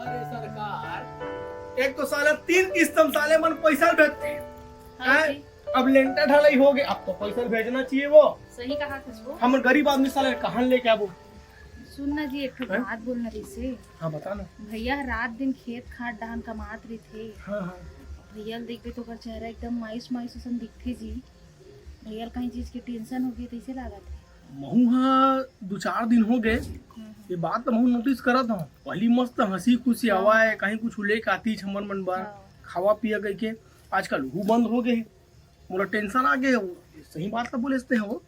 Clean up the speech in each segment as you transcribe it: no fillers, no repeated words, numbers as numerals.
अरे सरकार, एक तो साला 3 किस्त हम साले मन पैसा भेजते हैं। हाँ जी, अब लेंटर ढलाई हो गए, अब तो पैसा भेजना चाहिए वो। सही कहा था। हम गरीब आदमी साले कहाँ लेके आबो। सुनना जी, एक बात बोलना रही से। हाँ बता ना। भैया रात दिन खेत खाट डाहन कमात रही थे। हाँ हाँ। भैया देखबे तो चेहरा एकदम मायूस मायूस असन दिखथे जी। भैया कहीं चीज की टेंशन हो गई तैसे लागत है। महू हाँ 2-4 दिन हो गए ये बात तो महू नोटिस करत हूँ। पहली मस्त हंसी खुशी हवा है, कहीं कुछ लेके आती छमन मन बार खावा पिया गई के। आजकल वो बंद हो गए, मोरा टेंशन आ गए। सही बात तो बोलेते हैं वो।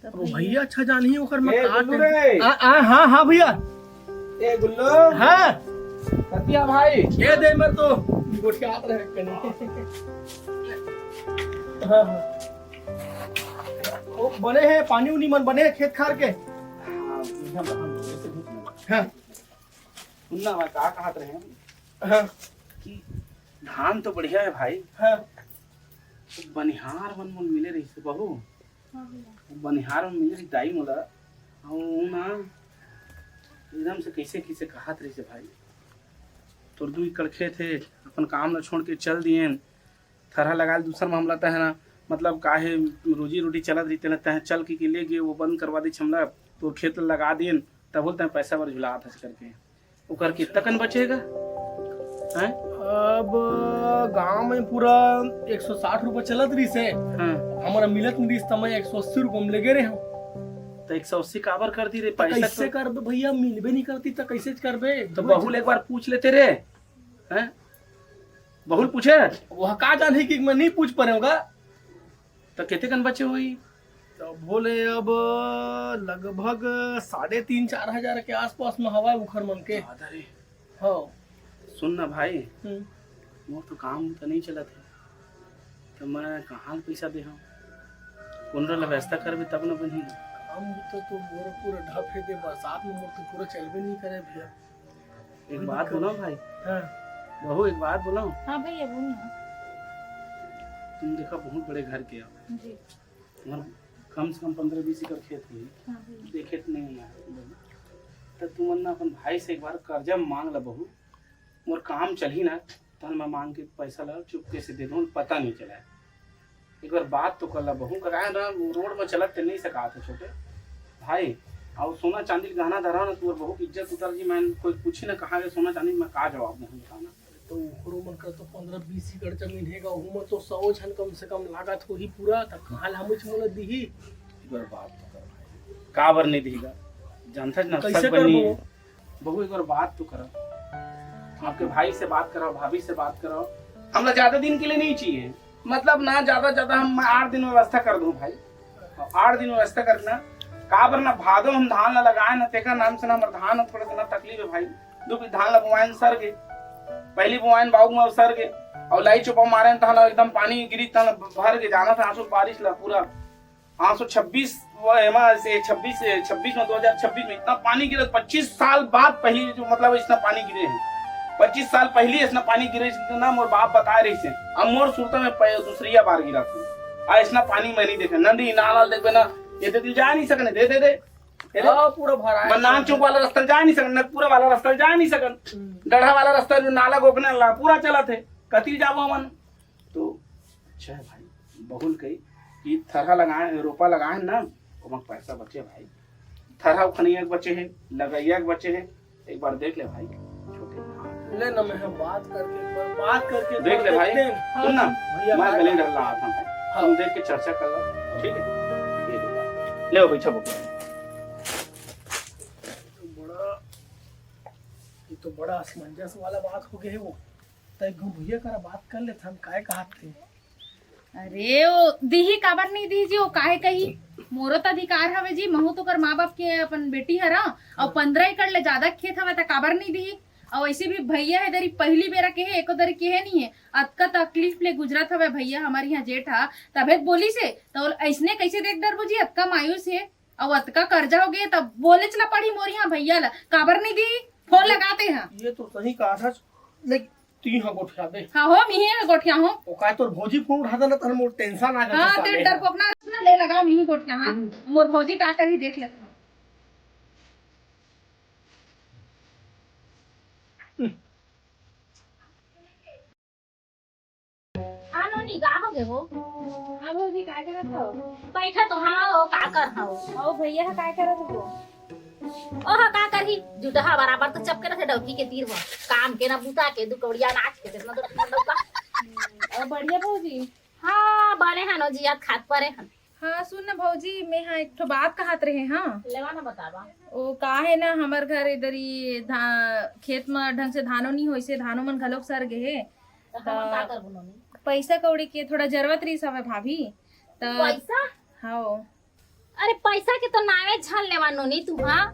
तो भैया अच्छा जानी ओकर में हाँ हाँ भैया। ए गुल्लू, हाँ कतिया भाई ये दे मेरे तो गोठियात रहे कनी। हाँ हाँ वो बने हैं पानी उनी मन बने हैं खेत खार के। हाँ सुनना मैं कहा रहे हाँ कि धान तो बढ़िया है भाई। हाँ तो बनिहार मन मन मिले रही से बहू। बनिहार मन मिले रही दाई मोला और ना एकदम से कैसे कैसे कहत रही से भाई तोर 2 एकड़ खेत है, अपन काम न छोड़ के चल दिए थरहा लगा दूसरा मामला है ना। मतलब काहे रोजी रोटी चलत रही लगता है, चल के ले गए वो बंद करवा दी छमला तो खेत लगा दिए तब बोलते हैं पैसा बर झुला था करके वो करके तकन बचेगा हैं। अब गांव में पूरा 160 रुपए चलत रही से। हाँ हमारा मिलत में रिश्ता में 180 रुपए में ले गए रहे हम। तो 180 काबर कर दी रे तो पैसा कैसे करबे भैया, मिलबे नहीं करती तो कैसे करबे। तो बहुल एक बार पूछ लेते रे हैं। बहुल पूछे वह का जाने कि मैं नहीं पूछ पारे होगा। तो कितने कन बचे हुई। तो बोले अब लगभग 3,500-4 हजार के आसपास में हवा उखर मन के। हाँ सुन ना भाई, मोर तो काम तो नहीं चलत है तो मैं कहाँ पैसा दे हूँ कौन व्यवस्था करबे तब न बनी। काम तो मोर पूरा ढप है दे, बरसात में मोर तो पूरा चलबे नहीं करे भैया। एक बात बोलो भाई। हाँ बहू एक बात बोलो। हाँ भैया बोल ना। तुम देखा बहुत बड़े घर के हो जी। तुम्हारा कम से कम 15-20 एकड़ खेत हुई। हाँ भैया। देखे तो नहीं है तो तुम ना अपन भाई से एक बार कर्जा मांग ला बहू। मोर काम चल ही ना तो मैं मांग के पैसा ला चुपके से दे दूँ, पता नहीं चला। एक बार बात तो कर ला बहू। का ना रोड में चलत नहीं सका था छोटे भाई। और सोना चांदी गहना धरा ना तू बहू की इज्जत उतर जी। मैं कोई पूछी ना कहा सोना चांदी में का जवाब नहीं बताना। तो उखरो मन का तो 15-20 एकड़ जमीन हैगा, उहु में तो 100 झन कम से कम लागत होही पूरा। तब कहाँ लामुच मोला दीही। एक बार बात तो कर भाई, का बर नहीं देगा जानता ना कैसे सब बनी करबो? बहू एक बार बात तो करो। आपके भाई से बात करो, भाभी से बात करो। हमला ज्यादा दिन के लिए नहीं चाहिए, मतलब ना ज्यादा हम 8 दिन व्यवस्था कर दूं भाई। 8 दिन व्यवस्था करना का बर ना भादो हम धान ला लगाए ना तेका नाम से ना हमर धान थोड़ा सा तकलीफ है भाई। दो धान ला बुआइन सर गए, पहली बुआइन बाऊ में सर गए और लाई चुपा मारे तो एकदम पानी गिरी भर के जाना था। आंसू बारिश ला पूरा 826 से 26 में 2026 में इतना पानी गिरे। 25 साल बाद पहली जो मतलब इतना पानी गिरे हैं। 25 साल पहले इतना पानी गिरे ना मोर बाप बता रही से। अब मोर सुरता में दूसरिया बार गिरा था। इतना पानी मैं नहीं देखा। नदी नाला देखे ना ये दिल जा नहीं सकने। दे दे दे पूरा भरा है। नान चौक वाला रास्ता जा नहीं सकन, पूरा वाला रास्ता जा नहीं सकन। गढ़ा वाला रास्ता जो नाला गोपने वाला पूरा चला थे कति जाबो मन। तो अच्छा है भाई बहुल कही कि थरहा लगाए रोपा लगाए ना वो पैसा बचे भाई। थरहा खनिया के बचे हैं, लगैया के बचे हैं। एक बार देख ले भाई छोटे ले ना मैं बात करके एक बार बात करके देख ले भाई। सुन ना भैया मैं गले डर रहा था भाई। तुम देख के चर्चा कर लो ठीक है। ले बैठा बको। तो बड़ा असमंजस वाला बात हो गया है वो। तय भैया करा बात कर ले हम काय कहत थे। अरे वो दीही काबर नहीं दी जी, वो काहे कही मोरो तो अधिकार हवे जी। महू तो कर माँ बाप के अपन बेटी हरा और 15 एकड़ ले ज्यादा खेत हवे तो काबर नहीं दी। और वैसे भी भैया है दरी पहली बेरा के है, एको दरी के है नहीं है। अतका तकलीफ ले गुजरत हवे भैया हमारे यहाँ जेठा तबे बोली से तो ऐसने कैसे देख डर जी अतका मायूस है और अतका कर्जा हो गया तब बोले चला पड़ी मोर यहाँ भैया ला काबर नहीं दी। फोन लगाते हैं। ये तो सही कहा था लेकिन ती हां गोठिया दे। हाँ हो मी है गोठिया हो ओ काय तोर भौजी फोन उठाता ना तो मोर टेंशन आ जाता। हाँ ते डर को अपना ले लगा मी गोठिया। हाँ मोर भौजी का कर ही देख लेता। आनो नी का हो गे हो अब अभी काय करत हो? बैठा तो हाँ का कर हो ओ भैया काय करत हो? ओह का करही जुटहा बराबर तो चपके रखे डौकी के तीर हो काम के ना बुता के दु कौड़िया नाच के कितना तो डौका ओ बढ़िया भौजी। हाँ बने हनो जिया खात परे हन हाँ सुन ना भौजी, मैं हाँ एक ठो बात कहत रहे। हाँ लेवा ना बतावा ओ का है ना, हमार घर इधर ही खेत में ढंग से धानो नहीं होइसे, धानो मन घलोक सर गे हे। तो हम का कर बुनोनी पैसा कौड़ी के थोड़ा जरूरत रही सब भाभी। तो पैसा हाँ अरे पैसा के तो नावे छान लेवा नोनी तू हाँ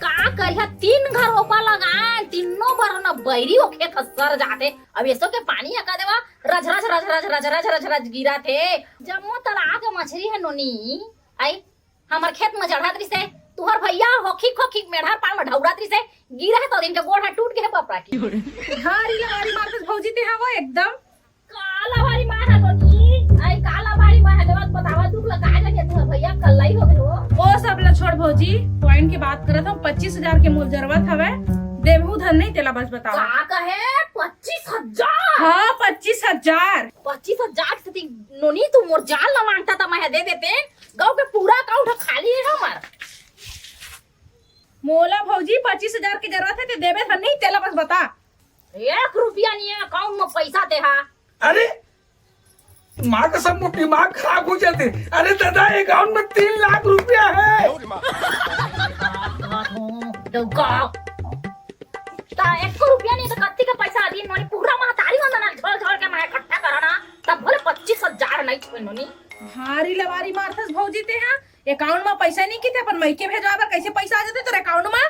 का करिया 3 घर रोपा लगा तीनों बार ना बैरी हो खेत सर जाते अब ऐसो के पानी हका देवा रज रज रज रज रज रज रज रज गिरा थे जम्मो तला के मछली है नोनी आई हमर खेत में चढ़ा दरी से तुहर भैया होखी खोखी मेढ़ा पाल में ढौरा दरी से गिरा है तो दिन के गोड़ टूट के है बपरा की हारी लवारी मारते भौजी ते हवा एकदम काला वाली मार है नोनी आई काला वाली मार है देवत बतावा दुख लगा जाने तुहर भैया कल्लाई हो गए हो ओ सब ला छोड़ भौजी, पॉइंट की बात करत हूँ। 25,000 के मूल जरूरत हवे, देबहू धन नहीं तेला बस बताओ। का कहे 25,000 हाँ 25,000। 25,000 से नोनी तू मोर जाल न मांगता था मैं दे देते गांव के पूरा अकाउंट खाली है हमार मोला भौजी 25,000 की जरूरत है ते देबे धन नहीं तेला बस बता। 1 रुपया नहीं है अकाउंट में पैसा दे हा अरे माँ का सब दिमाग खराब हो जाते। अरे दादा अकाउंट में 3 लाख रुपया है। डौका ता 1 रुपया नहीं तो कत्ती का पैसा दी नोनी पूरा महतारी वंदना झोल झोल के मैं इकट्ठा कराना तब भले 25,000 नहीं छे नोनी हारी लवारी मारथस भौजी ते हाँ अकाउंट में पैसा नहीं की थे अपन मईके भेजवा कैसे पैसा आ जाते तोरे अकाउंट में?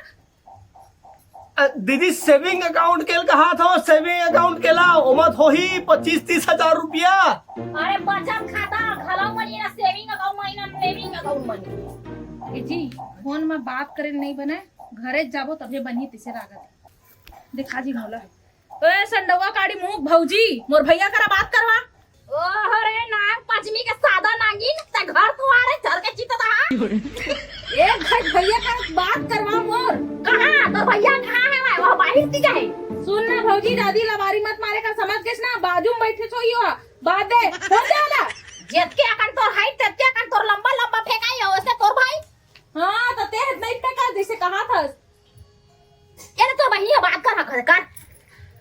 दीदी सेविंग अकाउंट के कहा था, सेविंग अकाउंट के ला ओमत हो ही 25-30 हजार रुपया। अरे बचत खाता खलाऊ मनी ना सेविंग अकाउंट मनी ना सेविंग अकाउंट मनी ए जी फोन में बात करे नहीं बने, घरे जाबो तभी बनी तिसे लागत दिखा जी मोला। ओए संडवा काड़ी मुंह भौजी, मोर भैया करा बात करवा। ओह रे नाग पचमी के सादा नागिन ते घर तो आ रे झर के चित दा एक घर भैया का बात करवा मोर। कहां तो भैया कहां है वो बाहर ती जाए सुन ना भौजी, दादी लवारी मत मारे का समझ के ना, बाजू में बैठे सोइयो बात दे हो जाला। जेत के अकन तोर हाइट तेत के अकन तोर लंबा लंबा फेंकाई हो वैसे तोर भाई हां तो ते नहीं फेंका जैसे कहा था। ये तो भैया बात कर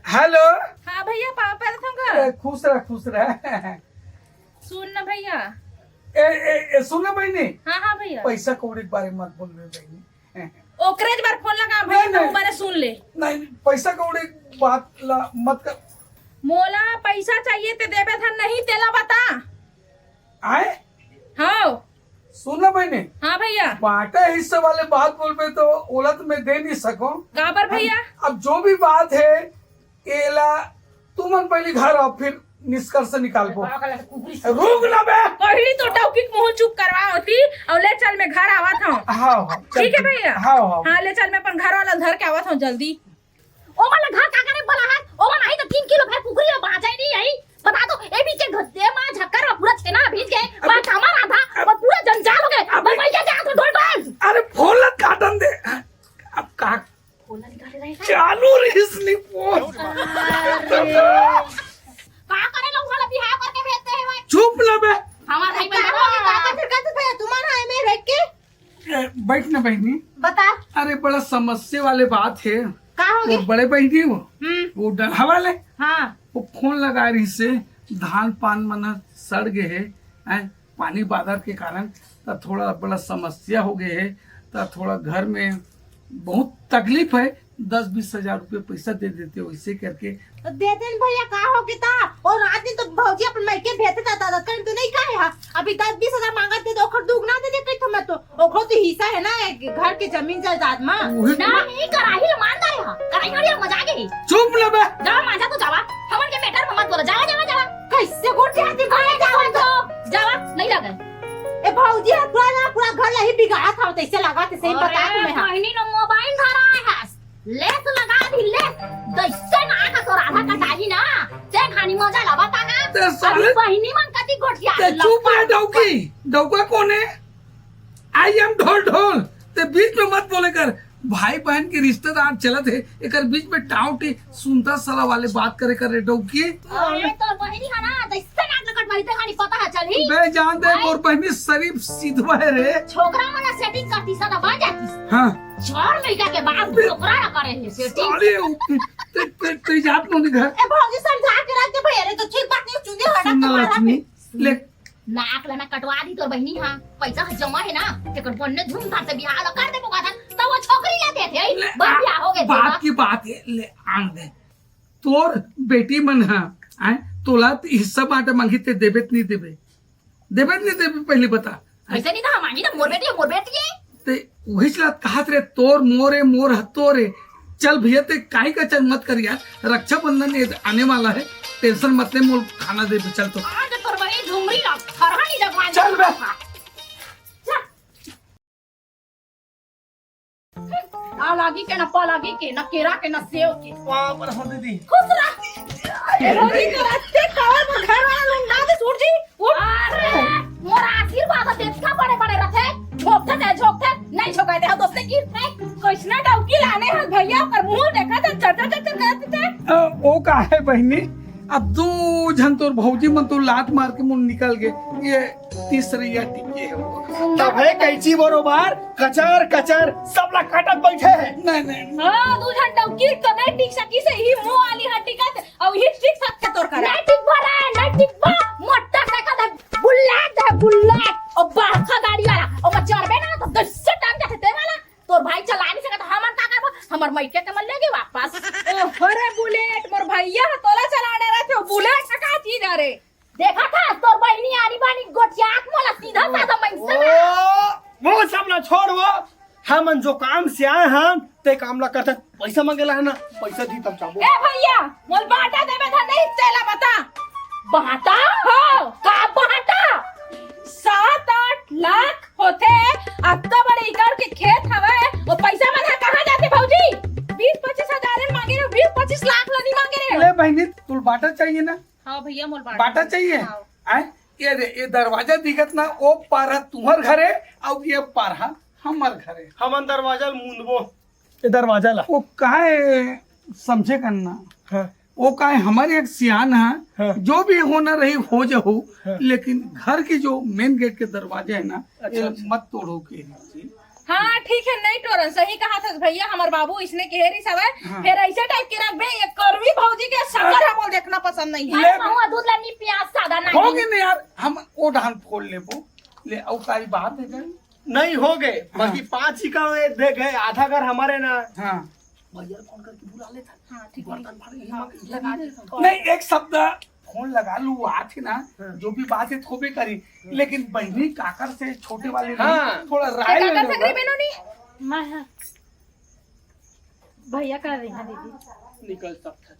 हेलो हाँ भैया पापा रखूंगा। खुश रह। सुन ना भैया। सुनो बहनी, हाँ भैया पैसा कौड़ी के बारे में मत बोल रहे बहनी। ओकरे बार फोन लगा भैया नहीं, तो मैंने सुन ले। नहीं पैसा कौड़ी बात मत कर। मोला पैसा चाहिए ते देबे था नहीं तेला बता। आए हाँ सुनो बहनी, हाँ भैया बांटा हिस्से वाले बात बोल पे तो ओलत में दे नहीं सको। काबर भैया? अब जो भी बात है केला तुम पहले घर आओ फिर निष्कर्ष निकाल को। रुक ना बे, पहली तो टौकी मुंह चुप करवा होती और ले चल मैं घर आवा था। हाँ ठीक है भैया। हाँ हाँ ले चल मैं अपन घर वाला घर के आवा था जल्दी। ओ वाला घर का करे बोला है ओ वाला नहीं तो 3 किलो भर पुकरी में बाजा ही नहीं आई बता दो ए बीच के गद्दे में झक्कर में पूरा छेना भीज गए बात हमारा था और पूरा जंजाल हो गए मैं भैया के हाथ ढोल डाल अरे फोलत काटन दे। अब का बोला निकाले रहे चालू रिसनी फोन का करे लोग वाला बिहार करके भेजते हैं भाई चुप ना बे। हमारा भाई में का करते भैया तुम्हारा है में रह के बैठ ना बहनी। बता अरे बड़ा समस्या वाले बात है। का हो वो बड़े बहनी वो हवाले हां वो फोन लगा रही से धान पान मन सड़ गए है पानी बादल के कारण तो थोड़ा बड़ा समस्या हो गए है तो थोड़ा घर में बहुत तकलीफ है। 10-20 हजार रुपये पैसा दे देते हो इसे करके दे देन भैया का हो के ता और रात दिन तो भौजी अपन मायके भेजते ता दादा कर तो नहीं काहे हा अभी 10-20 हजार मांगत दे तो ओखर दुगना दे दे तो मैं तो ओखरो तो हिस्सा है ना घर के जमीन जायदाद में नहीं कराही ईमानदार है कराही और मजा आ गई चुप ना बे। जाओ माजा तो जावा हमन के मैटर में मत बोलो जावा जावा जावा कैसे गुट जाती कहे जावा तो जावा नहीं लगे ए भौजी पूरा घर यही बिगाड़ा था तैसे लगा ते सही बता तू मैं महीने नो मोबाइल धरा है लेस लगा दी लेस दैसे ना का तो राधा कटाही ना ते खानी मजा लबता है ते साले बहिनी मन कति गोठिया ते चुप है डौकी। डौका कौन है? आई एम ढोल ढोल ते बीच में मत बोले कर। भाई बहन के रिश्तेदार चलत है एक बीच में टाउटी सुनता सला वाले बात करे कर डौकी अरे तो बहिनी है ना तो इससे ना कटवाई ते गाड़ी पता है चली बे जान दे मोर बहनी शरीफ सीधवा है रे। छोकरा मना सेटिंग करती सदा बा जाती हाँ चार लड़का के बाद छोकरा ना करे है सेटिंग साले ते जात नो घर ए भौजी समझा के रख दे भैया रे तो ठीक बात नहीं चुंगे हटा सुन के लक्ष्मी ले नाक लेना कटवा दी तोर बहिनी हां पैसा जमा है ना तेकर बन्ने धूमधाम से बियाह ला कर दे बोका था तो वो छोकरी ले देते है बस बियाह हो गए बात की बात है ले आन दे तोर बेटी मन है आए तोला हिस्सा बांटे मांगी ते देबेत नहीं देबे पहले बता ऐसे नहीं था मांगी ना मोर बेटी है ते वही चला कहत रे तोर मोरे मोर हतोरे चल भैया ते काहे का चल मत कर यार रक्षाबंधन आने वाला है टेंशन मत ले मोर खाना दे चल तो आज तोर बहिनी झुमरी ला फरहानी लगवा चल बे आ लागी के न पा लागी के न केरा के न सेव के वहाँ पर हो दीदी खुश रह भौजी के रास्ते कवर पर घर वाला लोग ना दे सूट जी अरे मोरा आशीर्वाद देखा बड़े बड़े रथे झोंकते नहीं झोंकाए थे दोस्त की कृष्णा डौकी लाने हैं भैया पर मुंह देखा था चटर चटर करते थे वो का है बहनी अब दो जन तोर भौजी मन तो लात मार के मुंह निकल गए ये तीसरी या टिके है वो तब है कैची बरोबर कचर कचर सब ला काटत बैठे है नहीं हां दू जन डौकी तो नहीं टिक सकी से ही मुंह वाली हड्डी का और ही टिक सकते तोर कर नहीं टिक बा मोटा सा का बुलेट और बाखा गाड़ी वाला और चढ़बे ना तो 10 से टांग जाते ते वाला तोर भाई चला नहीं सकता हमर का करबो हमर मैके के मन लेगे वापस अरे बुलेट मोर भैया तोला चलाने रहे थे बुलेट का चीज अरे देखा था तोर बहनी आनी बानी गोटियाक मोला सीधा साधा मैसे वो सब ना छोड़ वो हम जो काम से आए हम ते काम ला करते पैसा मांगेला है ना पैसा दी तब चाबो ए भैया मोल बाटा देबे था नहीं चला बता बाटा हां का बाटा 7-8 लाख होते अब तो बड़े इकर के खेत हवे वो पैसा मन कहां जाते भौजी 20-25 हजार मांगे रे 20-25 लाख ला नहीं मांगे रे ले बहनी तू बाटा चाहिए ना हाँ भैया मोल बाटा चाहिए आए ये दरवाजा दिखत ना ओ पारा तुम्हार घरे और ये पारा हमार घरे हम दरवाजा मुंदबो ये दरवाजा ला वो काहे समझे करना हाँ। वो काहे हमारे एक सियान है हाँ। जो भी होना रही हो जो हो हाँ। लेकिन घर के जो मेन गेट के दरवाजे है ना अच्छा, ये अच्छा। मत तोड़ो के हाँ ठीक है नहीं टोरन सही कहा था भैया हमार बाबू इसने केहरी सब है हाँ। फिर ऐसे टाइप के रख बे ये करवी भौजी के शक्कर हमको देखना पसंद नहीं है ले महुआ दूध ला नी प्याज सादा नहीं होगे नहीं यार हम वो धान फोड़ ले वो ले और सारी बात है क्या नहीं हो गए बाकी 5 ही का दे गए आधा घर हमारे ना हाँ भैया फोन करके बुला लेता हाँ ठीक बर्तन भाड़े लगा देता नहीं एक शब्द फोन लगा लू आज ना जो भी बात है तो भी करी लेकिन बहनी काकर से छोटे वाले नहीं, हाँ। थोड़ा राय ले काकर लो सकरी बेनो नहीं मैं भैया कर रही है दीदी निकल सब था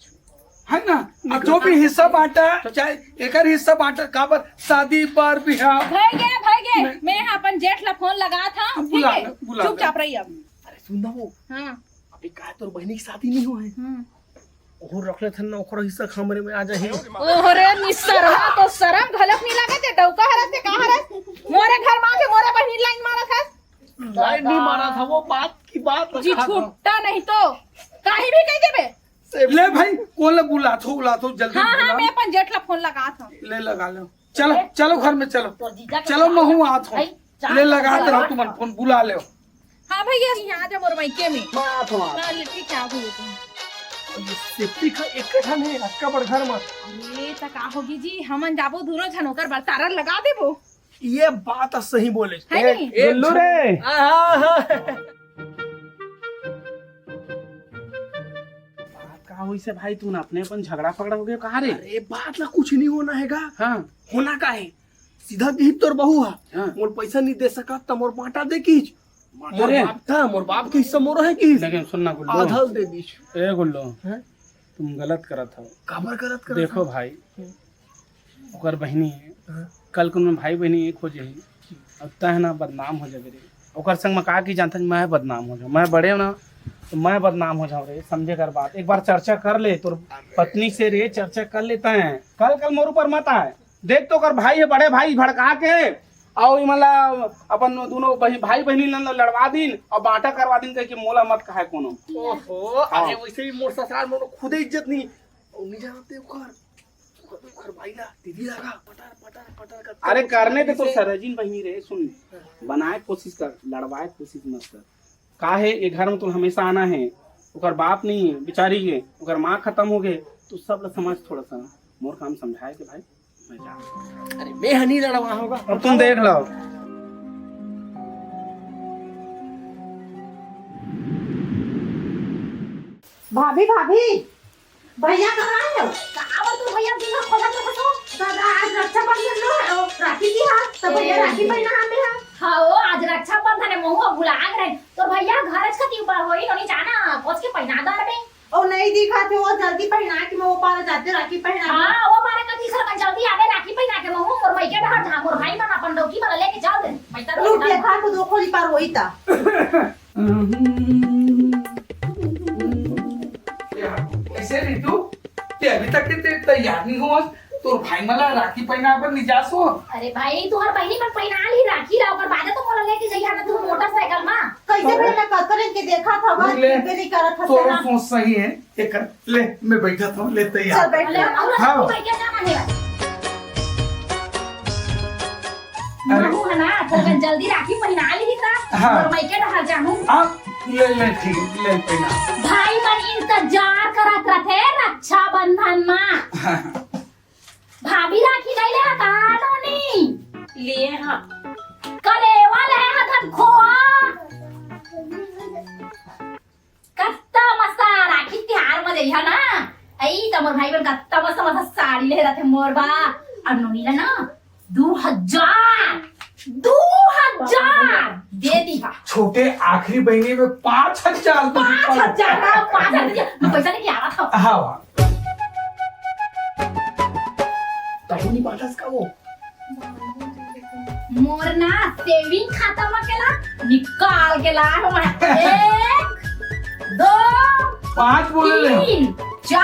है ना अब जो भी हिस्सा बांटा चाहे एक हिस्सा बांटा काबर शादी पर बिहार भाई गए मैं अपन जेठ ला फोन लगा था अब ठीक बुला है लो, बुला लो। चुपचाप रही अब अरे सुन ना वो हाँ अभी का तोर बहनी की शादी नहीं हुआ है और रखले थे ना ओकरा हिस्सा हमरे में आ जाए ओरे निसरवा तो शरम घलक नहीं लगे ते डौका हरस ते कहां हरस मोरे घर मां के मोरे बहिन लाइन मारा था लाइन नहीं मारा था वो बात की बात जी रखा था। छूटा नहीं तो कहीं भी कह देबे ले भाई कौन बुला थो जल्दी हाँ हाँ बुला। मैं अपन जेठ ला फोन लगा था ले लगा लो चलो चलो घर में चलो तो जीजा के चलो महू आत हो भाई, चार ले लगा लगा। रहो तुम फोन बुला ले हाँ भैया यहाँ जा मोर मायके में बात हुआ चल ठीक है आगू लेते सेफ्टी का एक ठन है अक्का बड़ घर में अरे त का होगी जी हमन जाबो दूनो झन ओकर बरतारा लगा देबो ये बात सही बोले है नहीं गुल्लू रे बात का हुई से भाई तू ना अपने अपन झगड़ा पकड़ा हो गया कहा रे अरे बात ला कुछ नहीं होना हैगा हाँ होना का है सीधा दी तोर बहू है हाँ। मोर पैसा नहीं दे सका त मोर बांटा दे कीज मोर अरे। बाप था मोर बाप के हिस्सा मोर है कीज लेकिन सुनना गुल्लू आधल दे दीज ए गुल्लू हैं? तुम गलत करत हो काबर करत कर देखो भाई ओकर बहनी है कल को भाई बहनी एक हो जाही अब तह ना बदनाम हो जाए रे ओकर संग में कहा कि जानता मैं बदनाम हो जाऊँ मैं बड़े हो ना तो मैं बदनाम हो जाऊँ रे समझे कर बात एक बार चर्चा कर ले तो पत्नी से रे चर्चा कर लेते हैं कल मोर ऊपर मत आए देख तो कर भाई है बड़े भाई भड़का के और इमला अपन दोनों भाई बहनी लड़वा दिन और बांटा करवा दिन कह के मोला मत कहे कोनो। ओहो अरे वैसे भी मोर ससुराल मोर खुद इज्जत नहीं और नहीं जानते ओकर भाईला दीदी लगा पटर पटर पटर कर। अरे करने दे तो सरजीन बहनी रे, सुन बनाए कोशिश कर, लड़वाए कोशिश मत कर। का है ये घर में तो हमेशा आना है, ओकर बाप नहीं है बेचारी के, ओकर माँ खत्म हो गए, तो सब लोग समझ थोड़ा सा मोर काम समझाए के भाई मैं जा। अरे मैं हनी लड़वा होगा अब तुम देख लो। भाभी भाभी भैया कहाँ है हो? कहाँ तो भैया दिन खोला तो कसो दादा आज रक्षाबंधन नो राखी की हा तो भैया राखी पहना हमें हा। हाँ आज रक्षाबंधन है महुआ भुला गए तो भैया घर का ऊपर होई नहीं जाना कोच के पहना दर में और नहीं दिखा थे वो जल्दी पहना कि मैं वो पार जाते राखी पहना। हाँ वो मारे का तीसरा का जल्दी आवे राखी पहना के महू मोर भाई के डहर था मोर भाई मन अपन डोकी वाला लेके जाओ दे पैसा लूट देखा तो दो खोली पार होई था। कैसे रीतू ते अभी तक ते तैयार नहीं हुआ तोर भाई मला राखी पहना पर निजास हो। अरे भाई तू हर बहनी मन पहना ली राखी ला पर बाद तो मोला लेके जइया ना तू मोटरसाइकिल में कैसे पहना कर के देखा था बस ले, पे नहीं करा था तोर ना। सोच सही है ये कर ले मैं बैठा था ले तैयार चल बैठ अरे ले। और हाँ। भाई क्या जाना है अरे। महू है ना तो जल्दी राखी पहना ली था हाँ। और मैं के डहर जाऊं आप ले ठीक ले पहना। भाई मन इंतजार करत रथे रक्षाबंधन में भाभी राखी नहीं ले कहा नोनी लिए हाँ कलेवा ले हथन खोआ कत्ता मस्ता राखी त्योहार में जइहा ना आई तमर भाई बन कत्ता मस्ता मस्ता साड़ी ले रथे मोरबा और नोनी ला ना 2000 दे दिहा छोटे आखिरी महीने में 5000 5,000 मैं पैसा लेके आ रहा था हाँ कहीं नहीं बाटस का वो मोर ना सेविंग खाता में केला निकाल के ला हम 1 2 5 बोले ले 3 4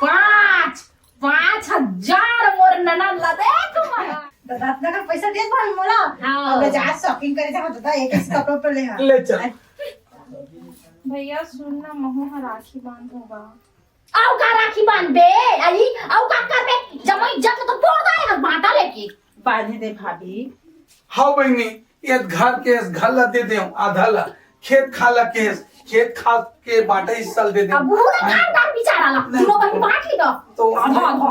5 5,000 मोर ननद ला दे तुम्हारा दादा अपना का पैसा दे भाई मोला। हाँ। अब जा शॉपिंग करे जा दादा एक कपड़ों पे ले हा। ले चल भैया सुन ना महू हा राखी बांध होगा आओ का राखी बांध बे आई आओ का कर बे जमाई जब तो फोड़ देगा बाटा लेके बांधे दे भाभी। हाँ बहनी ये घर के घर ला दे दे आधा ला खेत खा ला के खेत खा के बाटा हिस्सा दे दे अब वो ना खानदार बेचारा ला दोनों बहन बांट ली तो तो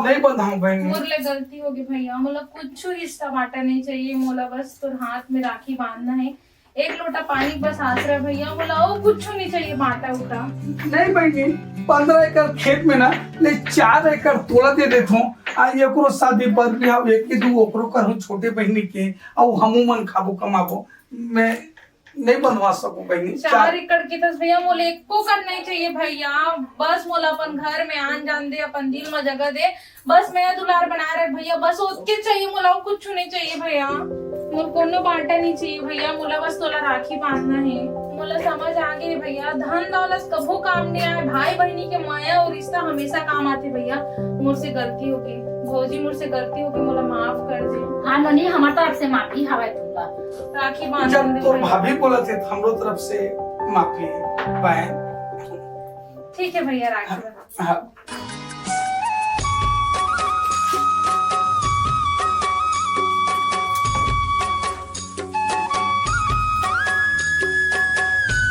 नहीं बंधाऊं बहनी मोर ले गलती होगी भैया मोला कुछ हिस्सा बांटा नहीं चाहिए मोला बस तो हाथ में राखी बांधना है 1 लोटा पानी बस आसरा है भैया मोला और कुछ नहीं चाहिए बांटा उटा नहीं बहनी 15 एकड़ खेत में ना ले 4 एकड़ तोड़ा दे देता हूँ आज एको शादी पर भी हम 1 के 2 ओकरो करूँ छोटे बहनी के और हमू मन खाबो कमाबो मैं नहीं बनवा सकूं बहनी 4 एकड़ की तस भैया मोले एको कर नहीं चाहिए भैया बस मोला अपन घर में आन जान दे अपन दिल में जगह दे बस मैं दुलार बना रहे भैया बस ओके चाहिए मोला और कुछ नहीं चाहिए भैया मोल कोनो बांटा नहीं चाहिए भैया मोला बस तोला राखी बांधना है मोला समझ आ गई भैया धन दौलत कभो काम नहीं आए भाई बहनी के माया और रिश्ता हमेशा काम आते भैया मुझसे गलती हो गई भौजी मुझसे गलती हो गई मोला माफ कर दे हाँ नोनी हमार तरफ से माफी हवे तुमला राखी बांध जब दे तो भैया। भाभी बोला थे हमरो तरफ से माफी बहन ठीक है भैया राखी बांध हाँ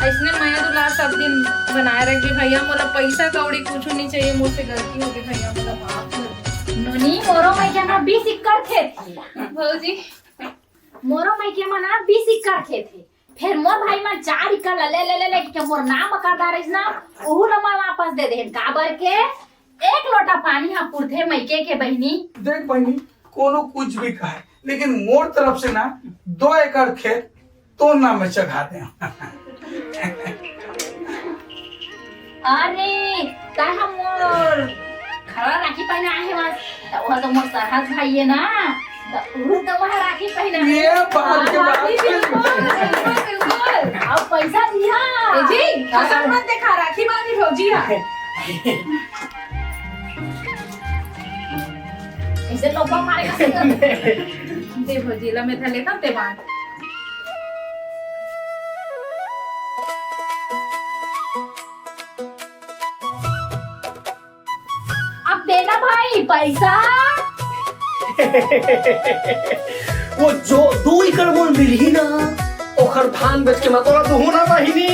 ऐसने माया दुलार सब दिन बनाए रखे भैया मोला पैसा कौड़ी कुछ नहीं चाहिए मुझसे गलती हो गई भैया मोला माफ कर नोनी मोरो मैं क्या ना 20 एकड़ खेत दे। भौजी मोरो मैं क्या ना 20 एकड़ खेत है फिर मोर भाई में 4 एकड़ ले के मोर नाम कर दारिस ना ओहू ना मैं वापस दे दे काबर के 1 लोटा पानी हम पुरथे मैके के बहनी देख बहनी कोनो कुछ भी कहे लेकिन मोर तरफ से ना 2 एकड़ खेत तो नाम में चढ़ा दे अरे ता हम मोर खड़ा राखी पहना है वहां वहां तो मोर सरहद भाई है ना तो वहां राखी पहना है ये बात के बात बिल्कुल अब पैसा दिया जी कसम मत देखा राखी बांधी भौजी है ऐसे लोग मारेगा दे भौजी ला मैं था लेता ते बात अब देना भाई पैसा। वो जो 2 एकड़ मोल मिली ना ओखर धान बेच के मैं तोरा दूं ना बहिनी।